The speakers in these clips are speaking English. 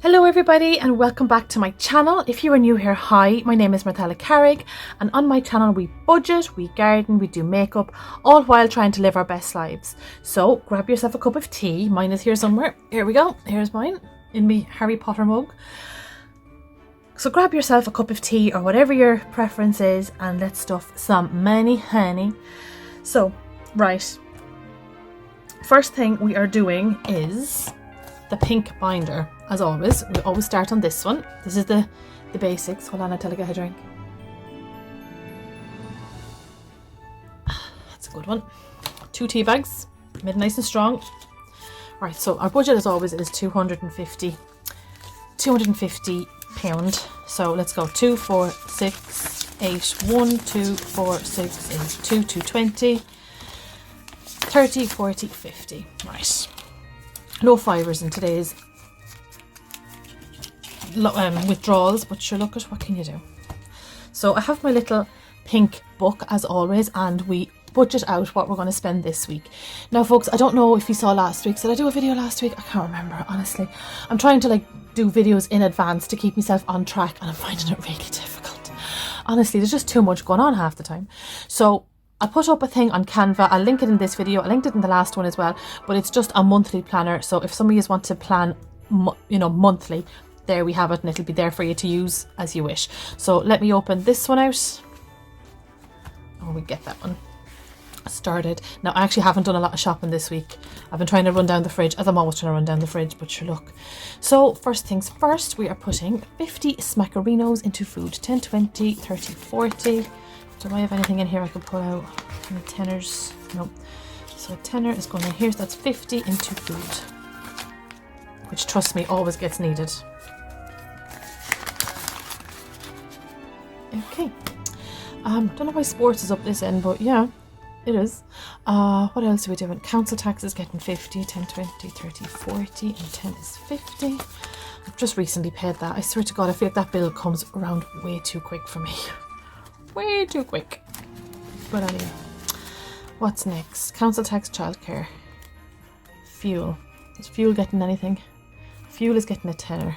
Hello everybody and welcome back to my channel. If you are new here, hi, my name is Martella Carrig and on my channel we budget, we garden, we do makeup, all while trying to live our best lives. So grab yourself a cup of tea, mine is here somewhere, here we go, here's mine in my Harry Potter mug. So grab yourself a cup of tea or whatever your preference is and let's stuff some money honey. So right, first thing we are doing is the pink binder. As always, we always start on this one. This is the basics. Hold on until I get a drink. That's a good one. 2 tea bags, made nice and strong. Right, so our budget as always is £250. So let's go 2, 4, 6, 8, 1, 2, 4, 6 is 2, 220, 30, 40, 50. Right. No fibres in today's withdrawals, but sure, look at what can you do. So I have my little pink book as always and we budget out what we're going to spend this week. Now folks, I don't know if you saw last week. Did I do a video last week? I can't remember, honestly. I'm trying to do videos in advance to keep myself on track and I'm finding it really difficult. Honestly, there's just too much going on half the time. So I put up a thing on Canva. I'll link it in this video. I linked it in the last one as well, but it's just a monthly planner. So if some of you want to plan, monthly, there we have it and it'll be there for you to use as you wish. So let me open this one out. Oh, we get that one started. Now I actually haven't done a lot of shopping this week. I've been trying to run down the fridge, as I'm always trying to run down the fridge, but sure look. So first things first, we are putting 50 Smackerinos into food. 10, 20, 30, 40. Do I have anything in here I can pull out? Any tenors? No. So a tenner is going in here, so that's 50 into food. Which, trust me, always gets needed. Okay. Don't know why sports is up this end, but yeah, it is. What else are we doing? Council tax is getting 50, 10, 20, 30, 40, and 10 is 50. I've just recently paid that. I swear to God, I feel like that bill comes around way too quick for me. Way too quick. But anyway, what's next? Council tax, childcare, fuel. Is fuel getting anything? Fuel is getting a tenner.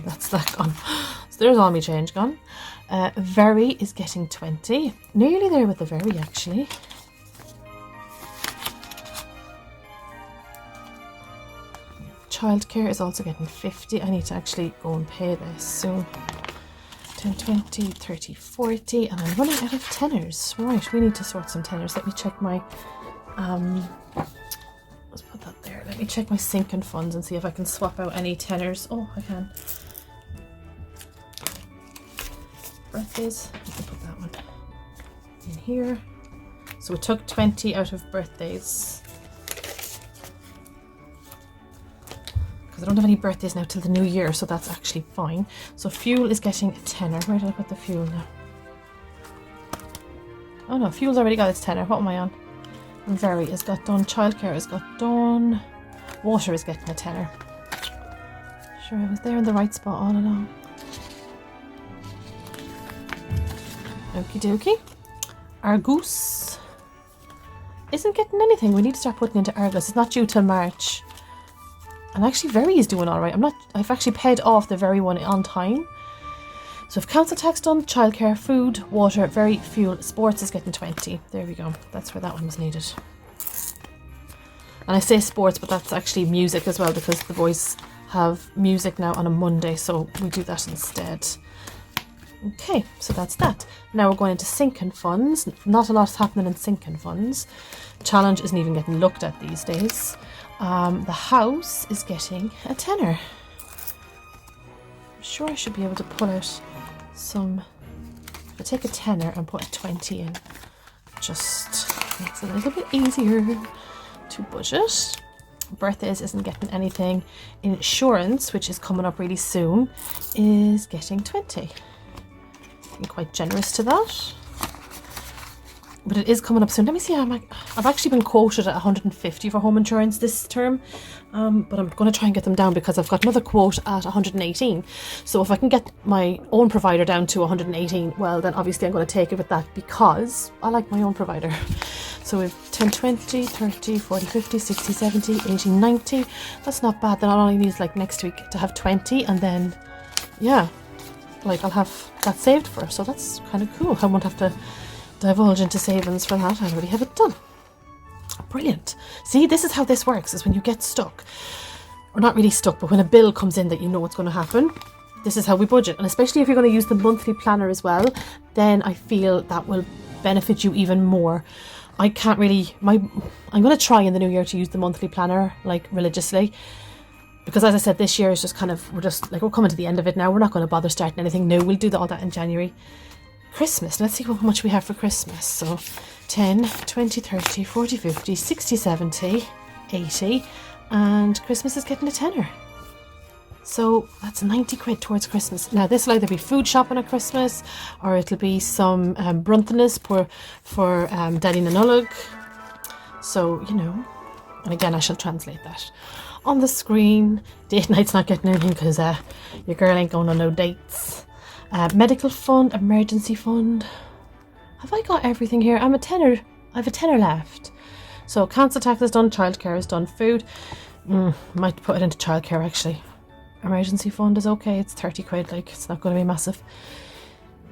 That's that gone. So there's all my change gone. Very is getting 20. Nearly there with the very actually. Childcare is also getting 50. I need to actually go and pay this soon. 10, 20, 30, 40, and I'm running out of tenors. Right, we need to sort some tenors. Let me check my, let's put that there. Let me check my sinking funds and see if I can swap out any tenors. Oh, I can. Birthdays, I can put that one in here. So we took 20 out of birthdays. I don't have any birthdays now till the new year, so that's actually fine. So fuel is getting a tenner. Where did I put the fuel now? Oh no, fuel's already got its tenner. What am I on? Very has got done. Childcare has got done. Water is getting a tenner. Sure, I was there in the right spot all along. Okie dokie. Argus isn't getting anything. We need to start putting into Argus. It's not due till March. And actually Very is doing alright. I've actually paid off the Very one on time. So if council tax done, childcare, food, water, Very, fuel, sports is getting 20. There we go. That's where that one was needed. And I say sports, but that's actually music as well because the boys have music now on a Monday, so we do that instead. Okay, so that's that. Now we're going into sinking funds. Not a lot's happening in sinking funds. Challenge isn't even getting looked at these days. The house is getting a tenner. I'm sure I should be able to pull out some. I'll take a tenner and put a 20 in. Just makes it a little bit easier to budget. Birthdays isn't getting anything. Insurance, which is coming up really soon, is getting 20. I'm quite generous to that. but it is coming up soon. Let me see. I've actually been quoted at 150 for home insurance this term, but I'm going to try and get them down because I've got another quote at 118. So if I can get my own provider down to 118, well, then obviously I'm going to take it with that because I like my own provider. So we've 10, 20, 30, 40, 50, 60, 70, 80, 90. That's not bad. Then I'll only need like next week to have 20, and then yeah, like I'll have that saved for. So that's kind of cool. I won't have to divulge into savings for that. I already have it done. Brilliant. See, this is how this works, is when you get stuck, or not really stuck, but when a bill comes in that you know what's going to happen, this is how we budget. And especially if you're going to use the monthly planner as well, then I feel that will benefit you even more. I can't really, I'm going to try in the new year to use the monthly planner like religiously, because as I said, this year is just kind of, we're coming to the end of it now. We're not going to bother starting anything new. We'll do all that in January. Christmas, let's see how much we have for Christmas. So 10, 20, 30, 40, 50, 60, 70, 80, and Christmas is getting a tenner. So that's 90 quid towards Christmas. Now this will either be food shopping at Christmas, or it'll be some brunthiness for Daddy Nanullig. So, you know, and again I shall translate that on the screen. Date night's not getting anything because your girl ain't going on no dates. Medical fund, emergency fund. Have I got everything here? I have a tenner left. So council tax is done, childcare is done, food. Might put it into childcare actually. Emergency fund is okay, it's 30 quid, like it's not going to be massive.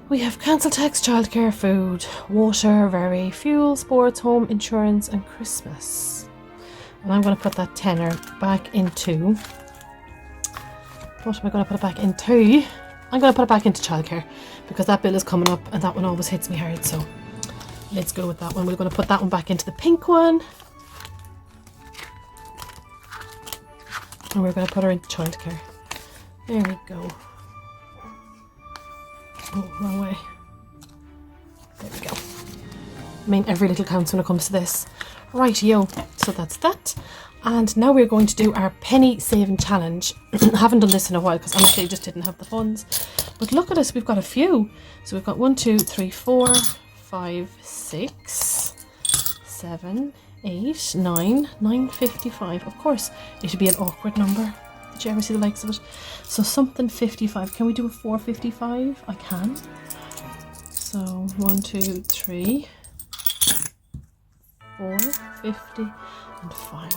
We have council tax, childcare, food, water, fuel, sports, home, insurance, and Christmas. And I'm going to put that tenner back into. What am I going to put it back into? I'm going to put it back into childcare because that bill is coming up and that one always hits me hard. So let's go with that one. We're going to put that one back into the pink one. And we're going to put her into childcare. There we go. Oh, wrong way. There we go. I mean, every little counts when it comes to this. Rightio. So that's that. And now we're going to do our penny saving challenge. I haven't done this in a while because honestly I just didn't have the funds. But look at us, we've got a few. So we've got 1, 2, 3, 4, 5, 6, 7, 8, 9, 9.55. Of course, it should be an awkward number. Did you ever see the likes of it? So something 55. Can we do a 4.55? I can. So 1, 2, 3, 4, 50, and 5.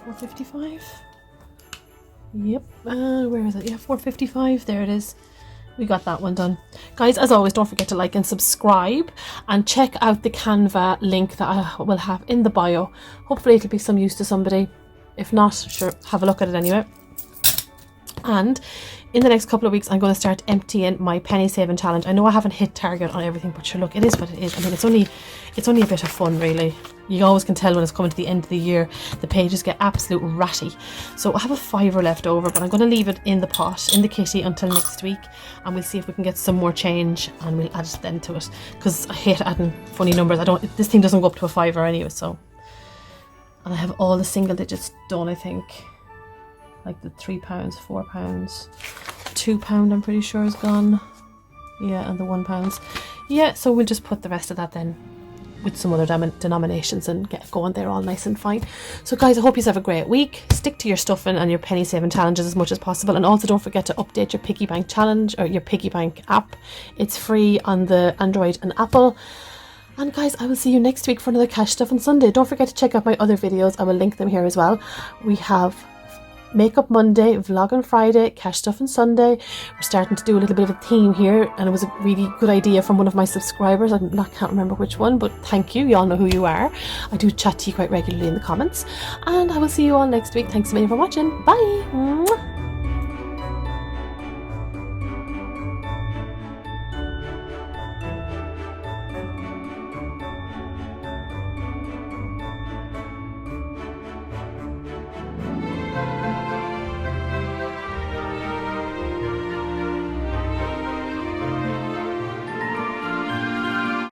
4.55. Yep. Where is it? Yeah, 4.55. There it is. We got that one done. Guys, as always, don't forget to like and subscribe and check out the Canva link that I will have in the bio. Hopefully it'll be some use to somebody. If not, sure, have a look at it anyway. And in the next couple of weeks, I'm going to start emptying my penny saving challenge. I know I haven't hit target on everything, but sure, look, it is what it is. I mean, it's only a bit of fun, really. You always can tell when it's coming to the end of the year, the pages get absolute ratty. So I have a £5 left over, but I'm going to leave it in the pot, in the kitty, until next week, and we'll see if we can get some more change, and we'll add it then to it. Because I hate adding funny numbers. This thing doesn't go up to a £5 anyway. So, and I have all the single digits done, I think. Like the £3, £4, £2 I'm pretty sure is gone. Yeah, and the £1. Yeah, so we'll just put the rest of that then with some other denominations and get going there all nice and fine. So guys, I hope you have a great week. Stick to your stuffing and your penny saving challenges as much as possible, and also don't forget to update your piggy bank challenge or your piggy bank app. It's free on the Android and Apple. And guys, I will see you next week for another Cash Stuffing Sunday. Don't forget to check out my other videos. I will link them here as well. We have Makeup Monday, Vlog on Friday, Cash Stuffing Sunday. We're starting to do a little bit of a theme here, and it was a really good idea from one of my subscribers. I can't remember which one, but thank you. You all know who you are. I do chat to you quite regularly in the comments. And I will see you all next week. Thanks a million for watching. Bye!